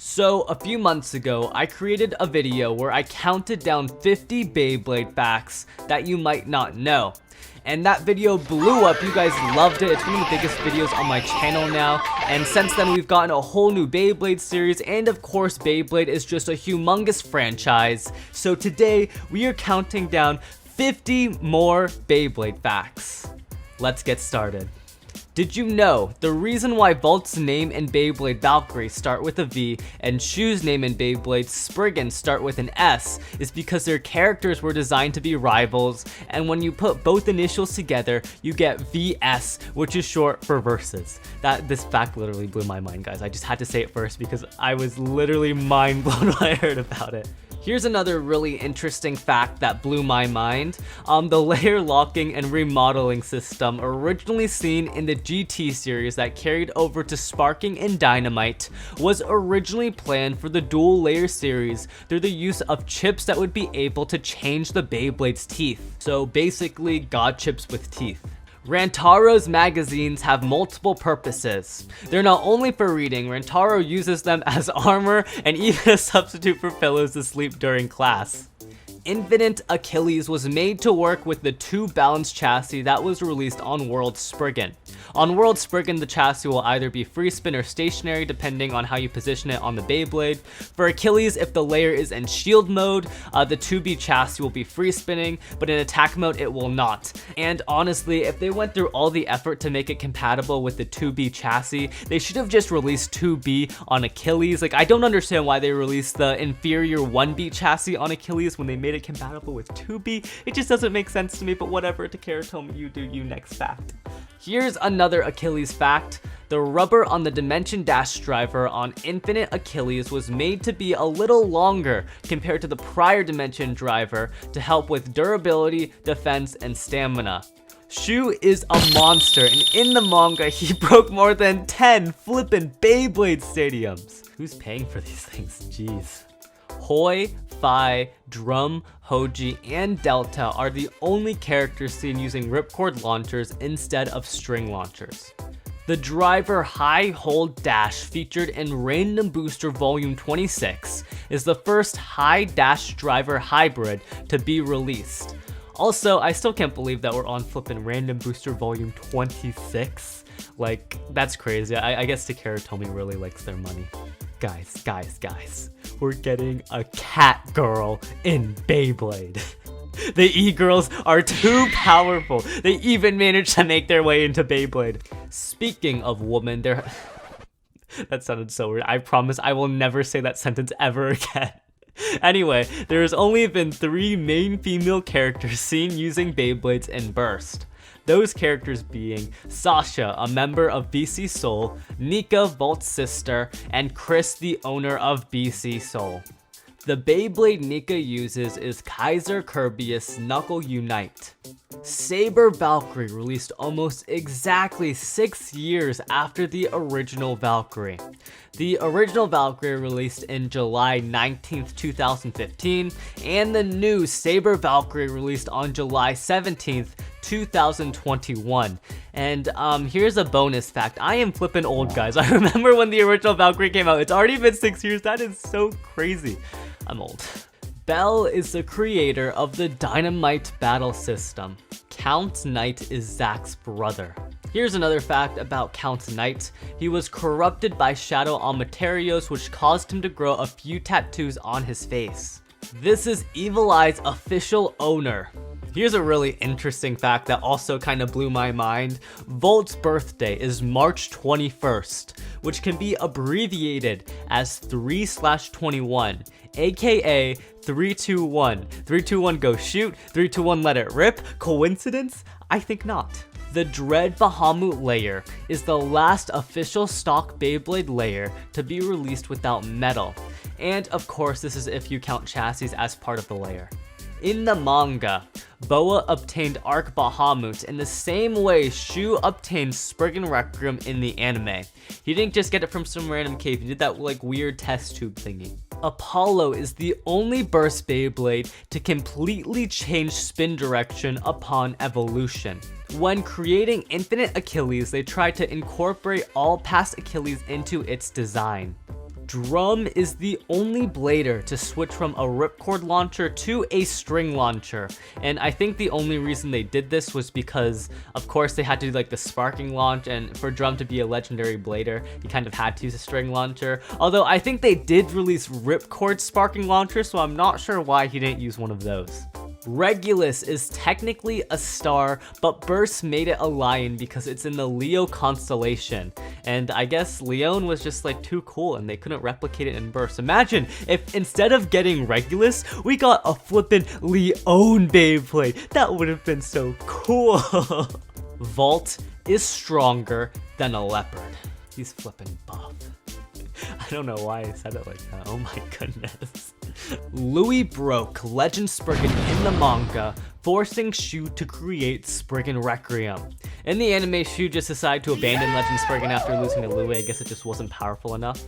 So a few months ago, I created a video where I counted down 50 Beyblade facts that you might not know. And that video blew up. You guys loved it. It's one of the biggest videos on my channel now. And since then, we've gotten a whole new Beyblade series. And of course, Beyblade is just a humongous franchise. So today, we are counting down 50 more Beyblade facts. Let's get started. Did you know the reason why Volt's name in Beyblade Valkyrie start with a V and Shu's name in Beyblade Spriggan start with an S is because their characters were designed to be rivals, and when you put both initials together you get VS, which is short for versus. This fact literally blew my mind, guys. I just had to say it first because I was literally mind blown when I heard about it. Here's another really interesting fact that blew my mind. The layer locking and remodeling system, originally seen in the GT series that carried over to Sparking and Dynamite, was originally planned for the dual layer series through the use of chips that would be able to change the Beyblade's teeth. So basically, God chips with teeth. Rantaro's magazines have multiple purposes. They're not only for reading, Rantaro uses them as armor and even a substitute for pillows to sleep during class. Infinite Achilles was made to work with the 2-balance chassis that was released on World Spriggan. On World Spriggan, the chassis will either be free spin or stationary depending on how you position it on the Beyblade. For Achilles, if the layer is in shield mode, the 2B chassis will be free spinning, but in attack mode it will not. And honestly, if they went through all the effort to make it compatible with the 2B chassis, they should have just released 2B on Achilles. Like, I don't understand why they released the inferior 1B chassis on Achilles when they made it compatible with 2B. It just doesn't make sense to me, but whatever. Takara told me, you do you. Next fact. Here's another Achilles fact. The rubber on the Dimension Dash driver on Infinite Achilles was made to be a little longer compared to the prior Dimension driver to help with durability, defense, and stamina. Shu is a monster, and in the manga, he broke more than 10 flippin' Beyblade stadiums. Who's paying for these things? Jeez. Hoi, Phi, Drum, Hoji, and Delta are the only characters seen using ripcord launchers instead of string launchers. The driver High Hold Dash featured in Random Booster Volume 26 is the first High Dash driver hybrid to be released. Also, I still can't believe that we're on flippin' Random Booster Volume 26. Like, that's crazy. I guess Takara told me really likes their money. Guys, we're getting a cat girl in Beyblade. The E-girls are too powerful. They even managed to make their way into Beyblade. Speaking of women, that sounded so weird. I promise I will never say that sentence ever again. Anyway, there has only been 3 main female characters seen using Beyblades in Burst. Those characters being Sasha, a member of BC Soul, Nika, Volt's sister, and Chris, the owner of BC Soul. The Beyblade Nika uses is Kaiser Kirby's Knuckle Unite. Saber Valkyrie released almost exactly 6 years after the original Valkyrie. The original Valkyrie released in July 19th, 2015, and the new Saber Valkyrie released on July 17th, 2021. And here's a bonus fact. I am flippin' old, guys. I remember when the original Valkyrie came out. It's already been 6 years. That is so crazy. I'm old. Bell is the creator of the Dynamite battle system. Count Knight is Zack's brother. Here's another fact about Count Knight. He was corrupted by Shadow on Materios, which caused him to grow a few tattoos on his face. This is Evil Eye's official owner. Here's a really interesting fact that also kind of blew my mind. Volt's birthday is March 21st, which can be abbreviated as 3/21, aka 321. 321 go shoot, 321 let it rip. Coincidence? I think not. The Dread Bahamut layer is the last official stock Beyblade layer to be released without metal. And of course, this is if you count chassis as part of the layer. In the manga, Boa obtained Arc Bahamut in the same way Shu obtained Spriggan Requiem in the anime. He didn't just get it from some random cave, he did that like weird test tube thingy. Apollo is the only burst Beyblade to completely change spin direction upon evolution. When creating Infinite Achilles, they tried to incorporate all past Achilles into its design. Drum is the only blader to switch from a ripcord launcher to a string launcher, and I think the only reason they did this was because of course they had to do like the sparking launch, and for Drum to be a legendary blader he kind of had to use a string launcher, although I think they did release ripcord sparking launcher, so I'm not sure why he didn't use one of those. Regulus is technically a star, but Burst made it a lion because it's in the Leo constellation. And I guess Leon was just like too cool and they couldn't replicate it in Burst. Imagine if instead of getting Regulus, we got a flippin' Leon Beyblade. That would have been so cool. Volt is stronger than a leopard. He's flippin' buff. I don't know why I said it like that. Oh my goodness. Louis broke Legend Spriggan in the manga, forcing Shu to create Spriggan Requiem. In the anime, Shu just decided to abandon Legend Spriggan after losing to Louis. I guess it just wasn't powerful enough.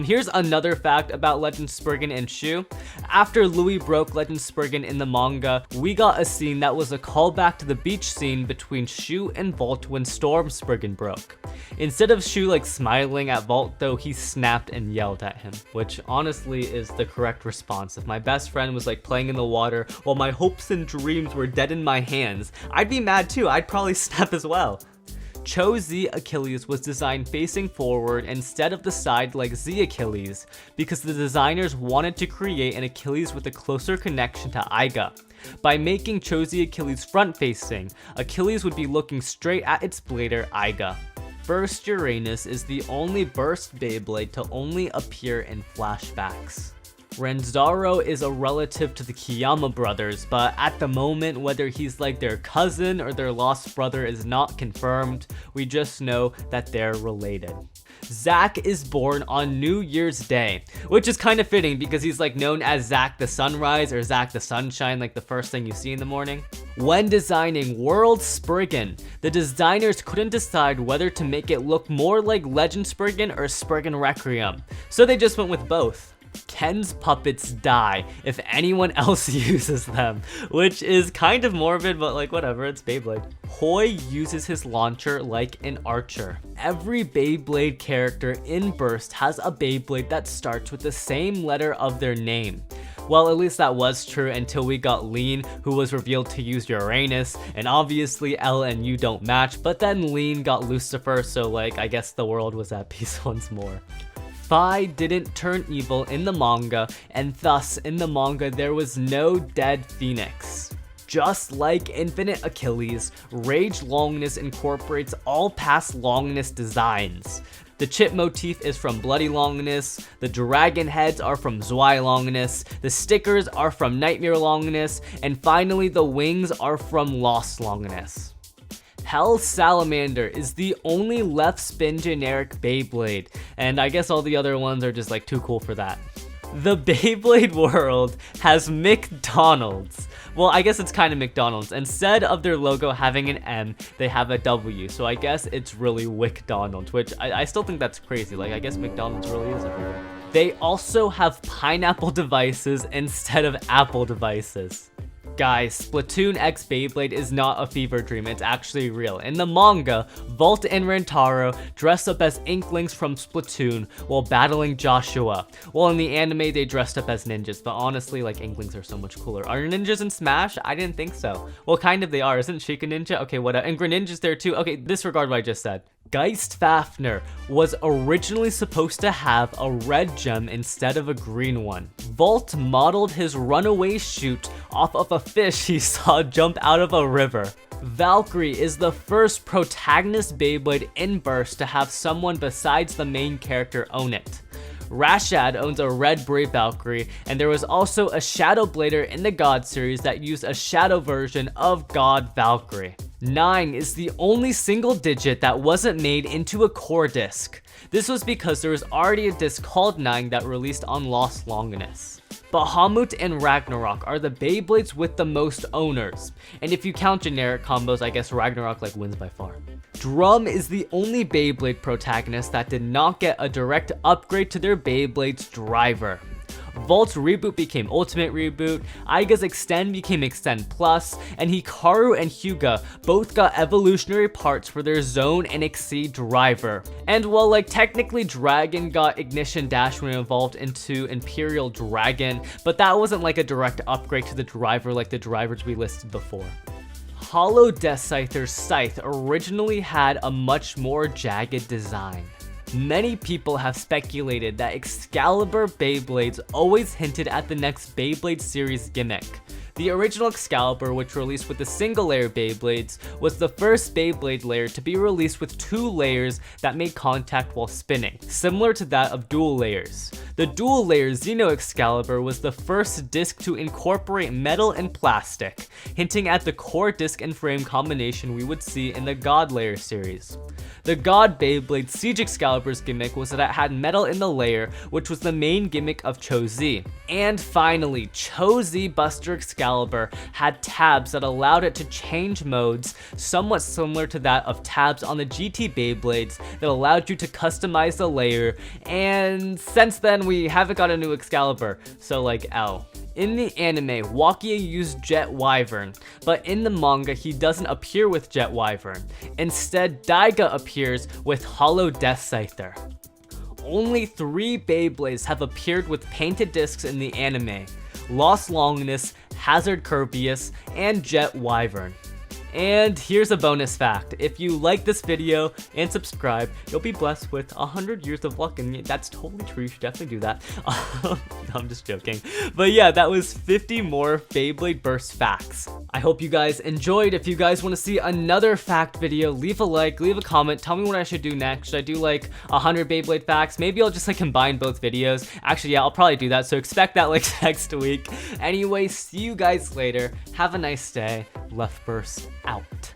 Here's another fact about Legend Spriggan and Shu. After Louis broke Legend Spriggan in the manga, we got a scene that was a callback to the beach scene between Shu and Volt when Storm Spriggan broke. Instead of Shu like smiling at Volt though, he snapped and yelled at him, which honestly is the correct response. If my best friend was like playing in the water while my hopes and dreams were dead in my hands, I'd be mad too. I'd probably snap as well. Cho Z Achilles was designed facing forward instead of the side like Z Achilles because the designers wanted to create an Achilles with a closer connection to Iga. By making Cho Z Achilles front facing, Achilles would be looking straight at its blader Iga. Burst Uranus is the only Burst Beyblade to only appear in flashbacks. Renzaro is a relative to the Kiyama brothers, but at the moment whether he's like their cousin or their lost brother is not confirmed. We just know that they're related. Zack is born on New Year's Day, which is kind of fitting because he's like known as Zack the Sunrise or Zack the Sunshine, like the first thing you see in the morning. When designing World Spriggan, the designers couldn't decide whether to make it look more like Legend Spriggan or Spriggan Requiem, so they just went with both. Ken's puppets die if anyone else uses them, which is kind of morbid, but like whatever, it's Beyblade. Hoi uses his launcher like an archer. Every Beyblade character in Burst has a Beyblade that starts with the same letter of their name. Well, at least that was true until we got Lean, who was revealed to use Uranus, and obviously L and U don't match, but then Lean got Lucifer, so like I guess the world was at peace once more. Phi didn't turn evil in the manga, and thus in the manga there was no dead Phoenix. Just like Infinite Achilles, Rage Longness incorporates all past Longness designs. The chip motif is from Bloody Longness, the dragon heads are from Zwei Longness, the stickers are from Nightmare Longness, and finally the wings are from Lost Longness. Hell Salamander is the only left spin generic Beyblade, and I guess all the other ones are just like too cool for that. The Beyblade world has McDonald's. Well, I guess it's kind of McDonald's. Instead of their logo having an M, they have a W, so I guess it's really WickDonald's, which I still think that's crazy. Like, I guess McDonald's really is everywhere. They also have pineapple devices instead of apple devices. Guys, Splatoon X Beyblade is not a fever dream, it's actually real. In the manga, Volt and Rentaro dress up as Inklings from Splatoon while battling Joshua. While in the anime, they dressed up as ninjas, but honestly, like, Inklings are so much cooler. Are ninjas in Smash? I didn't think so. Well, kind of they are. Isn't Sheik a ninja? Okay, whatever. And Greninja's there too. Okay, disregard what I just said. Geist Fafnir was originally supposed to have a red gem instead of a green one. Volt modeled his runaway chute off of a fish he saw jump out of a river. Valkyrie is the first protagonist Beyblade in Burst to have someone besides the main character own it. Rashad owns a red Brave Valkyrie, and there was also a Shadow Blader in the God series that used a shadow version of God Valkyrie. 9 is the only single digit that wasn't made into a core disc. This was because there was already a disc called 9 that released on Lost Longinus. Bahamut and Ragnarok are the Beyblades with the most owners, and if you count generic combos, I guess Ragnarok like wins by far. Drum is the only Beyblade protagonist that did not get a direct upgrade to their Beyblade's driver. Volt's Reboot became Ultimate Reboot, Aiga's Extend became Extend Plus, and Hikaru and Hyuga both got evolutionary parts for their Zone and Exceed driver. And while like technically Dragon got Ignition Dash when it evolved into Imperial Dragon, but that wasn't like a direct upgrade to the driver like the drivers we listed before. Hollow Death Scyther's Scythe originally had a much more jagged design. Many people have speculated that Excalibur Beyblades always hinted at the next Beyblade series gimmick. The original Excalibur, which released with the single layer Beyblades, was the first Beyblade layer to be released with 2 layers that made contact while spinning, similar to that of dual layers. The dual layer Xeno Excalibur was the first disc to incorporate metal and plastic, hinting at the core disc and frame combination we would see in the God Layer series. The God Beyblade Siege Excalibur's gimmick was that it had metal in the layer, which was the main gimmick of Cho-Z. And finally, Cho-Z Buster Excalibur had tabs that allowed it to change modes, somewhat similar to that of tabs on the GT Beyblades that allowed you to customize the layer, and since then we haven't got a new Excalibur, so like L. In the anime, Wakia used Jet Wyvern, but in the manga he doesn't appear with Jet Wyvern. Instead, Daiga appears with Hollow Death Scyther. Only 3 Beyblades have appeared with painted discs in the anime: Lost Longinus, Hazard Kirbyus, and Jet Wyvern. And here's a bonus fact: if you like this video and subscribe, you'll be blessed with 100 years of luck, and that's totally true. You should definitely do that. I'm just joking. But yeah, that was 50 more Beyblade Burst facts. I hope you guys enjoyed. If you guys want to see another fact video, leave a like, leave a comment, tell me what I should do next. Should I do like 100 Beyblade facts? Maybe I'll just like combine both videos. Actually, yeah, I'll probably do that, so expect that like next week. Anyway, see you guys later. Have a nice day. LeftBurst out.